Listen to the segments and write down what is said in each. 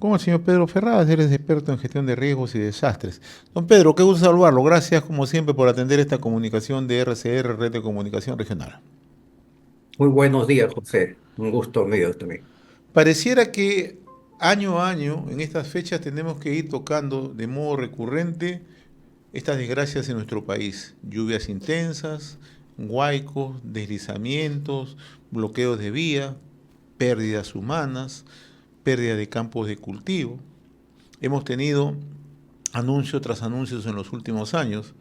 Con el señor Pedro Ferraz, él es experto en gestión de riesgos y desastres. Don Pedro, qué gusto saludarlo. Gracias, como siempre, por atender esta comunicación de RCR, Red de Comunicación Regional. Muy buenos días, José. Un gusto mío también. Pareciera que año a año, en estas fechas, tenemos que ir tocando de modo recurrente estas desgracias en nuestro país. Lluvias intensas, huaicos, deslizamientos, bloqueos de vía, pérdidas humanas, pérdida de campos de cultivo. Hemos tenido anuncio tras anuncios en los últimos años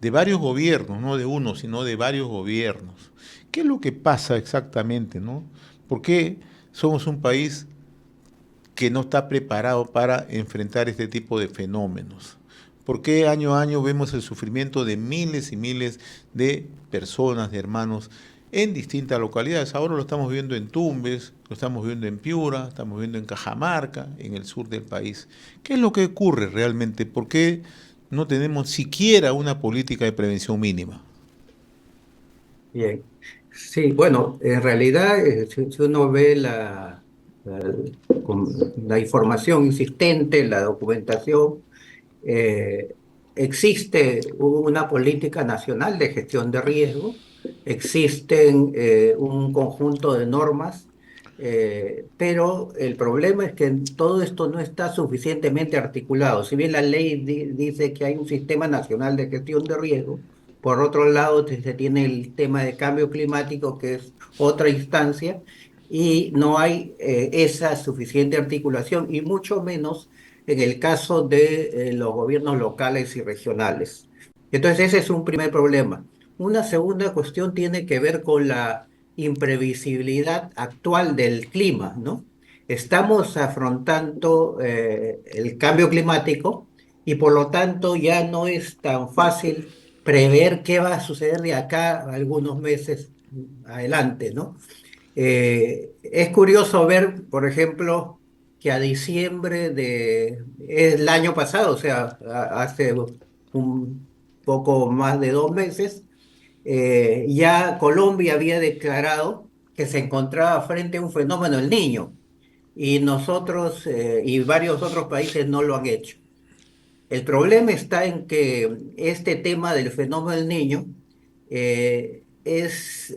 de varios gobiernos, no de uno, sino de varios gobiernos. ¿Qué es lo que pasa exactamente, no? ¿Por qué somos un país que no está preparado para enfrentar este tipo de fenómenos? ¿Por qué año a año vemos el sufrimiento de miles y miles de personas, de hermanos, en distintas localidades? Ahora lo estamos viendo en Tumbes, lo estamos viendo en Piura, estamos viendo en Cajamarca, en el sur del país. ¿Qué es lo que ocurre realmente? ¿Por qué no tenemos siquiera una política de prevención mínima? Bien. Sí, bueno, en realidad, si uno ve la información existente, la documentación, eh, existe una política nacional de gestión de riesgo, existen un conjunto de normas, pero el problema es que todo esto no está suficientemente articulado. Si bien la ley dice que hay un sistema nacional de gestión de riesgo, por otro lado se tiene el tema de cambio climático, que es otra instancia, y no hay esa suficiente articulación, y mucho menos en el caso de los gobiernos locales y regionales. Entonces, ese es un primer problema. Una segunda cuestión tiene que ver con la imprevisibilidad actual del clima, ¿no? Estamos afrontando el cambio climático y por lo tanto ya no es tan fácil prever qué va a suceder de acá a algunos meses adelante, ¿no? Es curioso ver, por ejemplo, que a diciembre el año pasado, o sea, hace un poco más de 2 meses, ya Colombia había declarado que se encontraba frente a un fenómeno El Niño y nosotros y varios otros países no lo han hecho. El problema está en que este tema del fenómeno del niño es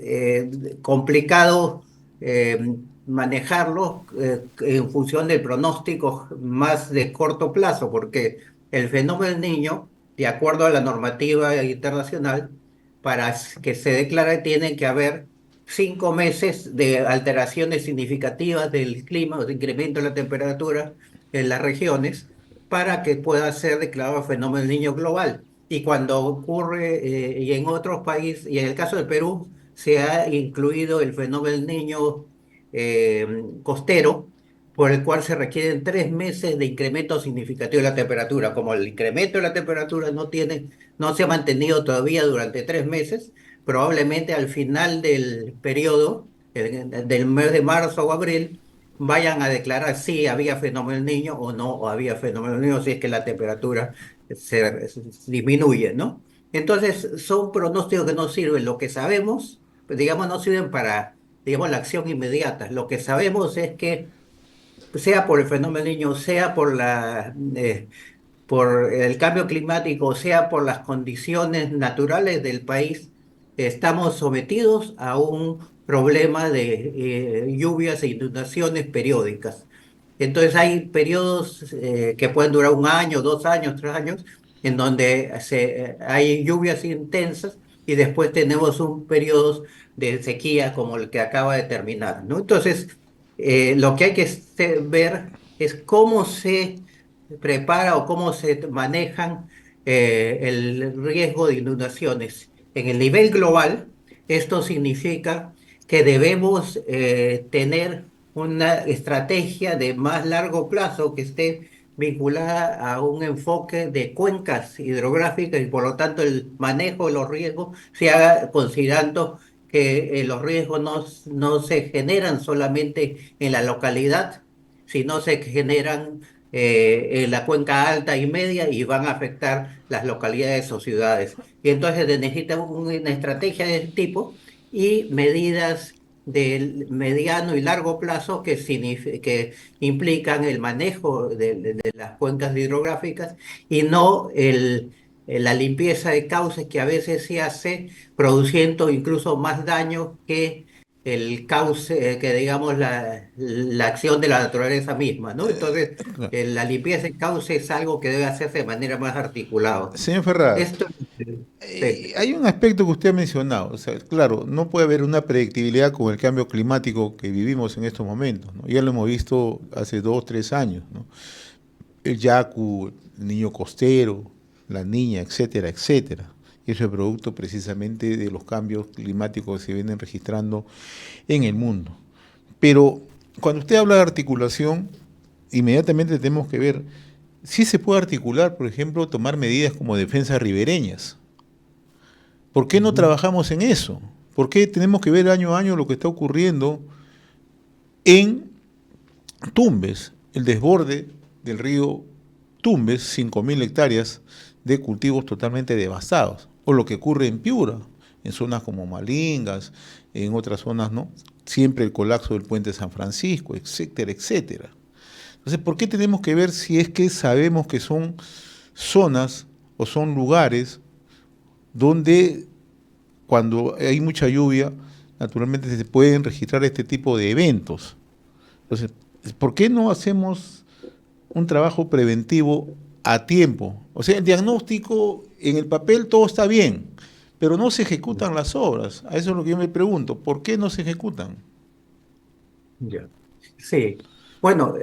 complicado eh, manejarlo en función del pronóstico más de corto plazo, porque el fenómeno del niño, de acuerdo a la normativa internacional, para que se declare tiene que haber 5 meses de alteraciones significativas del clima o de incremento de la temperatura en las regiones para que pueda ser declarado fenómeno del niño global. Y cuando ocurre, y en otros países, y en el caso de Perú, se ha incluido el fenómeno del niño eh, costero, por el cual se requieren 3 meses de incremento significativo de la temperatura. Como el incremento de la temperatura no se ha mantenido todavía durante 3 meses, probablemente al final del periodo, del mes de marzo o abril, vayan a declarar si había fenómeno del niño o no o había fenómeno del niño si es que la temperatura se disminuye, ¿no? Entonces, son pronósticos que no sirven. Lo que sabemos, pues, digamos, no sirven para, digamos, la acción inmediata. Lo que sabemos es que, sea por el fenómeno del niño, sea por el cambio climático, sea por las condiciones naturales del país, estamos sometidos a un problema de lluvias e inundaciones periódicas. Entonces hay periodos que pueden durar 1 año, 2 años, 3 años, en donde hay lluvias intensas y después tenemos un periodo de sequía como el que acaba de terminar, ¿no? Entonces, lo que hay que ver es cómo se prepara o cómo se manejan el riesgo de inundaciones. En el nivel global, esto significa que debemos tener una estrategia de más largo plazo que esté vinculada a un enfoque de cuencas hidrográficas y por lo tanto el manejo de los riesgos se haga considerando que los riesgos no se generan solamente en la localidad, sino se generan en la cuenca alta y media y van a afectar las localidades o ciudades. Y entonces se necesita una estrategia de este tipo y medidas de mediano y largo plazo que implican el manejo de las cuencas hidrográficas y no la limpieza de cauces que a veces se hace produciendo incluso más daño que el cauce, que digamos la acción de la naturaleza misma, ¿no? Entonces, la limpieza de cauce es algo que debe hacerse de manera más articulada. Señor Ferraz, Esto, sí. hay un aspecto que usted ha mencionado. O sea, claro, no puede haber una predictibilidad con el cambio climático que vivimos en estos momentos, ¿no? Ya lo hemos visto hace 2, 3 años, ¿no? El yacu, el niño costero, la niña, etcétera, etcétera. Y eso es producto precisamente de los cambios climáticos que se vienen registrando en el mundo. Pero cuando usted habla de articulación, inmediatamente tenemos que ver si se puede articular, por ejemplo, tomar medidas como defensas ribereñas. ¿Por qué no Ujú. trabajamos en eso? ¿Por qué tenemos que ver año a año lo que está ocurriendo en Tumbes, el desborde del río Tumbes, 5.000 hectáreas de cultivos totalmente devastados? O lo que ocurre en Piura, en zonas como Malingas, en otras zonas, ¿no? Siempre el colapso del puente San Francisco, etcétera, etcétera. Entonces, ¿por qué tenemos que ver si es que sabemos que son zonas o son lugares donde cuando hay mucha lluvia, naturalmente se pueden registrar este tipo de eventos? Entonces, ¿por qué no hacemos un trabajo preventivo a tiempo? O sea, el diagnóstico en el papel todo está bien, pero no se ejecutan las obras. A eso es lo que yo me pregunto, ¿por qué no se ejecutan? Ya. Sí. Bueno,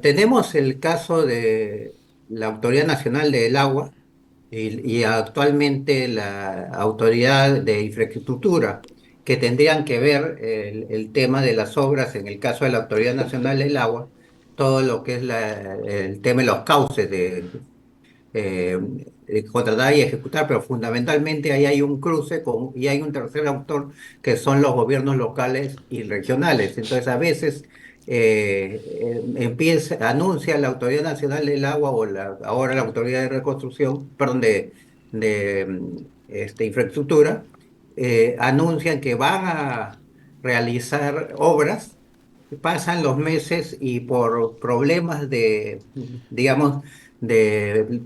tenemos el caso de la Autoridad Nacional del Agua y actualmente la Autoridad de Infraestructura, que tendrían que ver el tema de las obras, en el caso de la Autoridad Nacional del Agua, todo lo que es el tema de los cauces eh, contratar y ejecutar, pero fundamentalmente ahí hay un cruce y hay un tercer autor que son los gobiernos locales y regionales. Entonces, a veces anuncia la Autoridad Nacional del Agua o ahora la Autoridad de Reconstrucción, perdón, de infraestructura, anuncian que van a realizar obras. Pasan los meses y por problemas digamos, de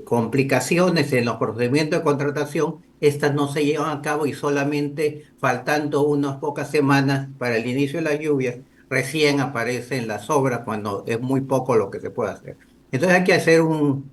complicaciones en los procedimientos de contratación, estas no se llevan a cabo y solamente faltando unas pocas semanas para el inicio de las lluvias, recién aparecen las obras cuando es muy poco lo que se puede hacer. Entonces hay que hacer un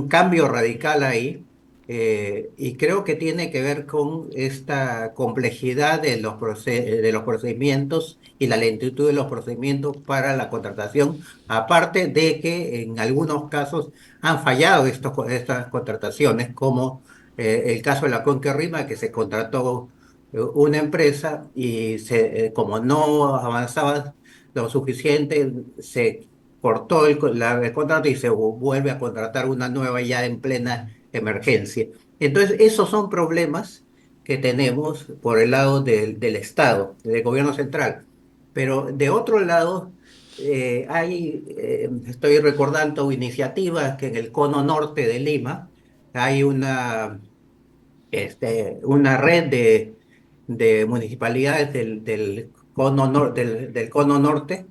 cambio radical ahí, y creo que tiene que ver con esta complejidad de los procedimientos y la lentitud de los procedimientos para la contratación, aparte de que en algunos casos han fallado estas contrataciones, como el caso de la Conca Rima, que se contrató una empresa y como no avanzaba lo suficiente, se cortó el contrato y se vuelve a contratar una nueva ya en plena emergencia. Entonces, esos son problemas que tenemos por el lado del Estado, del gobierno central. Pero de otro lado, estoy recordando iniciativas que en el cono norte de Lima hay una red de municipalidades del cono norte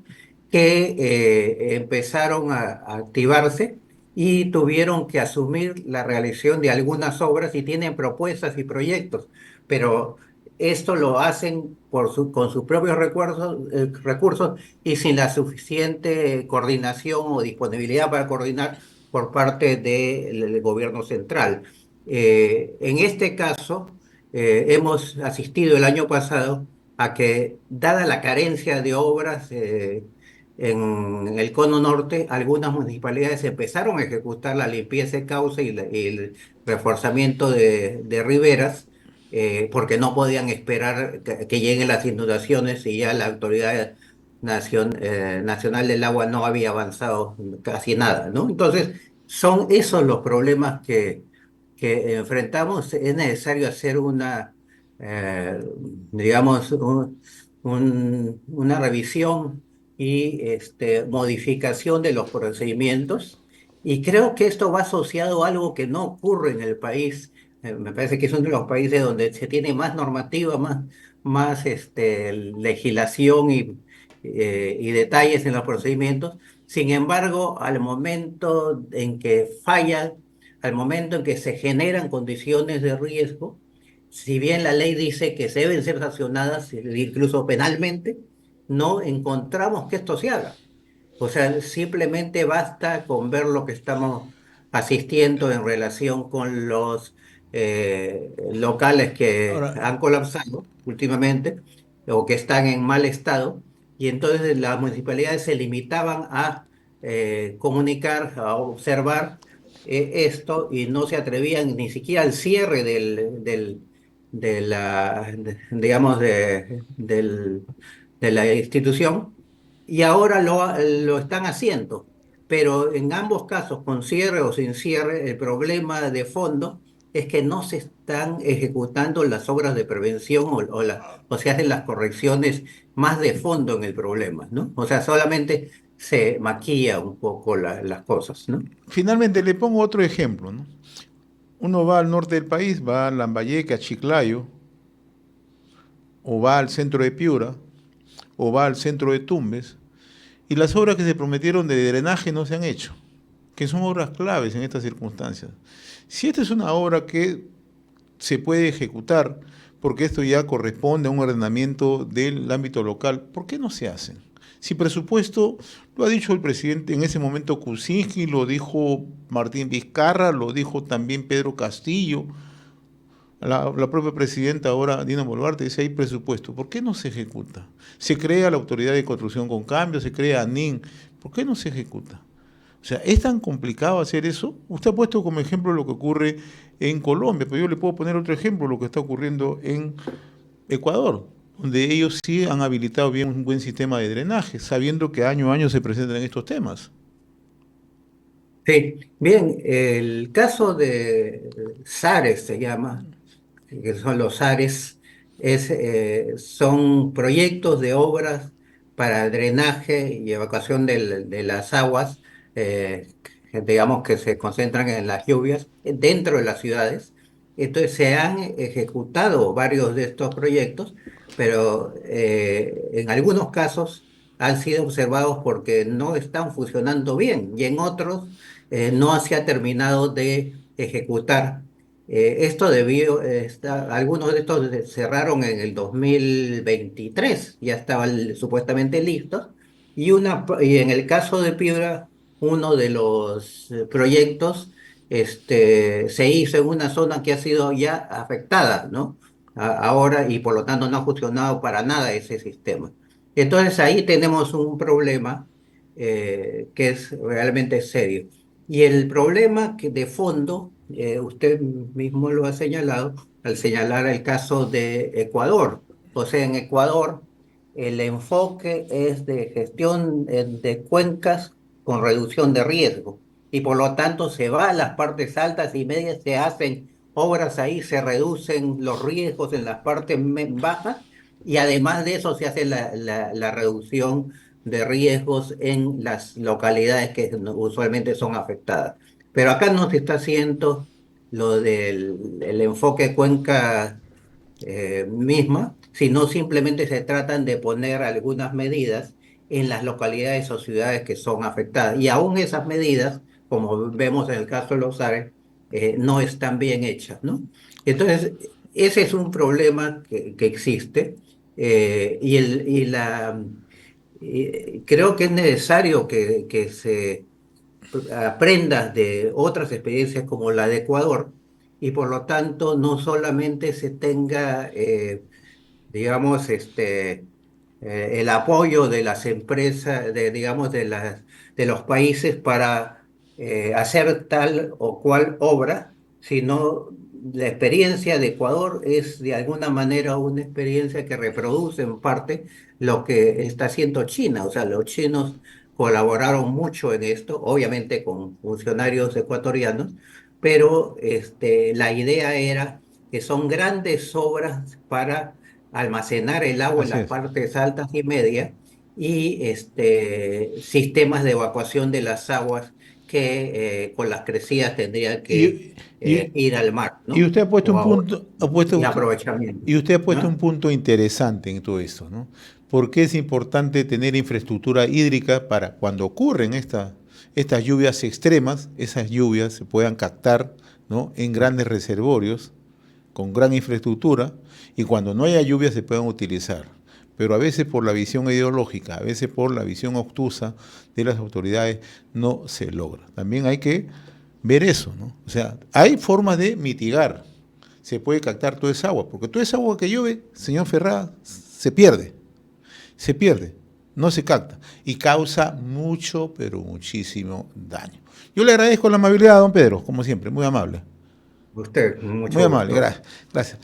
que empezaron a activarse y tuvieron que asumir la realización de algunas obras y tienen propuestas y proyectos, pero esto lo hacen con sus propios recursos y sin la suficiente coordinación o disponibilidad para coordinar por parte del gobierno central. En este caso, hemos asistido el año pasado a que, dada la carencia de obras en el cono norte, algunas municipalidades empezaron a ejecutar la limpieza de cauce y el reforzamiento de riberas, porque no podían esperar que lleguen las inundaciones y ya la Autoridad Nacional del Agua no había avanzado casi nada, ¿no? Entonces, son esos los problemas que enfrentamos. Es necesario hacer digamos, una revisión y modificación de los procedimientos. Y creo que esto va asociado a algo que no ocurre en el país. Me parece que es uno de los países donde se tiene más normativa, más legislación y detalles en los procedimientos. Sin embargo, al momento en que fallan, al momento en que se generan condiciones de riesgo, si bien la ley dice que se deben ser sancionadas incluso penalmente, no encontramos que esto se haga. O sea, simplemente basta con ver lo que estamos asistiendo en relación con los locales que Ahora, han colapsado últimamente o que están en mal estado, y entonces las municipalidades se limitaban a comunicar, a observar esto, y no se atrevían ni siquiera al cierre de la, digamos, de la institución, y ahora lo están haciendo. Pero en ambos casos, con cierre o sin cierre, el problema de fondo es que no se están ejecutando las obras de prevención o se hacen las correcciones más de fondo en el problema, ¿no? O sea, solamente se maquilla un poco las cosas, ¿no? finalmente le pongo otro ejemplo, ¿no? Uno va al norte del país, va a Lambayeque, a Chiclayo, o va al centro de Piura, o va al centro de Tumbes, y las obras que se prometieron de drenaje no se han hecho, que son obras claves en estas circunstancias. Si esta es una obra que se puede ejecutar, porque esto ya corresponde a un ordenamiento del ámbito local, ¿por qué no se hacen? Si presupuesto, lo ha dicho el presidente en ese momento Kuczynski, lo dijo Martín Vizcarra, lo dijo también Pedro Castillo, la propia presidenta ahora, Dina Boluarte, dice hay presupuesto. ¿Por qué no se ejecuta? Se crea la Autoridad de Construcción con Cambio, se crea ANIN. ¿Por qué no se ejecuta? O sea, ¿es tan complicado hacer eso? Usted ha puesto como ejemplo lo que ocurre en Colombia, pero yo le puedo poner otro ejemplo, lo que está ocurriendo en Ecuador, donde ellos sí han habilitado bien un buen sistema de drenaje, sabiendo que año a año se presentan estos temas. Sí, bien, el caso de SARES se llama, que son los SARES, son proyectos de obras para drenaje y evacuación de las aguas, digamos que se concentran en las lluvias dentro de las ciudades. Entonces se han ejecutado varios de estos proyectos, pero en algunos casos han sido observados porque no están funcionando bien, y en otros no se ha terminado de ejecutar. Esto debió estar, algunos de estos cerraron en el 2023, ya estaban supuestamente listos, y en el caso de Piura, uno de los proyectos se hizo en una zona que ha sido ya afectada, ¿no? Ahora, y por lo tanto no ha funcionado para nada ese sistema. Entonces ahí tenemos un problema que es realmente serio. Y el problema de fondo, usted mismo lo ha señalado al señalar el caso de Ecuador. O sea, en Ecuador el enfoque es de gestión de cuencas con reducción de riesgo, y por lo tanto se va a las partes altas y medias, se hacen obras ahí, se reducen los riesgos en las partes bajas, y además de eso se hace la reducción de riesgos en las localidades que usualmente son afectadas. Pero acá no se está haciendo lo del el enfoque cuenca misma, sino simplemente se tratan de poner algunas medidas en las localidades o ciudades que son afectadas. Y aún esas medidas, como vemos en el caso de los ARE, no están bien hechas, ¿no? Entonces, ese es un problema que existe, creo que es necesario que se aprenda de otras experiencias como la de Ecuador, y por lo tanto no solamente se tenga, digamos, el apoyo de las empresas, digamos, de los países para hacer tal o cual obra, sino la experiencia de Ecuador es de alguna manera una experiencia que reproduce en parte lo que está haciendo China. O sea, los chinos colaboraron mucho en esto, obviamente con funcionarios ecuatorianos, pero la idea era que son grandes obras para almacenar el agua en Así las es. partes altas y medias, y sistemas de evacuación de las aguas que con las crecidas tendría que Y, y, ir al mar, y ¿no? usted ha puesto O un a punto, y aprovechamiento, y usted ha puesto un ¿no? punto interesante en todo esto, ¿no? Porque es importante tener infraestructura hídrica para cuando ocurren estas lluvias extremas, esas lluvias se puedan captar, ¿no?, en grandes reservorios con gran infraestructura y cuando no haya lluvia se puedan utilizar. Pero a veces por la visión ideológica, a veces por la visión obtusa de las autoridades no se logra. También hay que ver eso, ¿no? O sea, hay formas de mitigar. Se puede captar toda esa agua, porque toda esa agua que llueve, señor Ferrada, se pierde, no se capta y causa mucho, pero muchísimo daño. Yo le agradezco la amabilidad, don Pedro, como siempre, muy amable. Usted, Muy mucho amable, gusto. gracias. Gracias.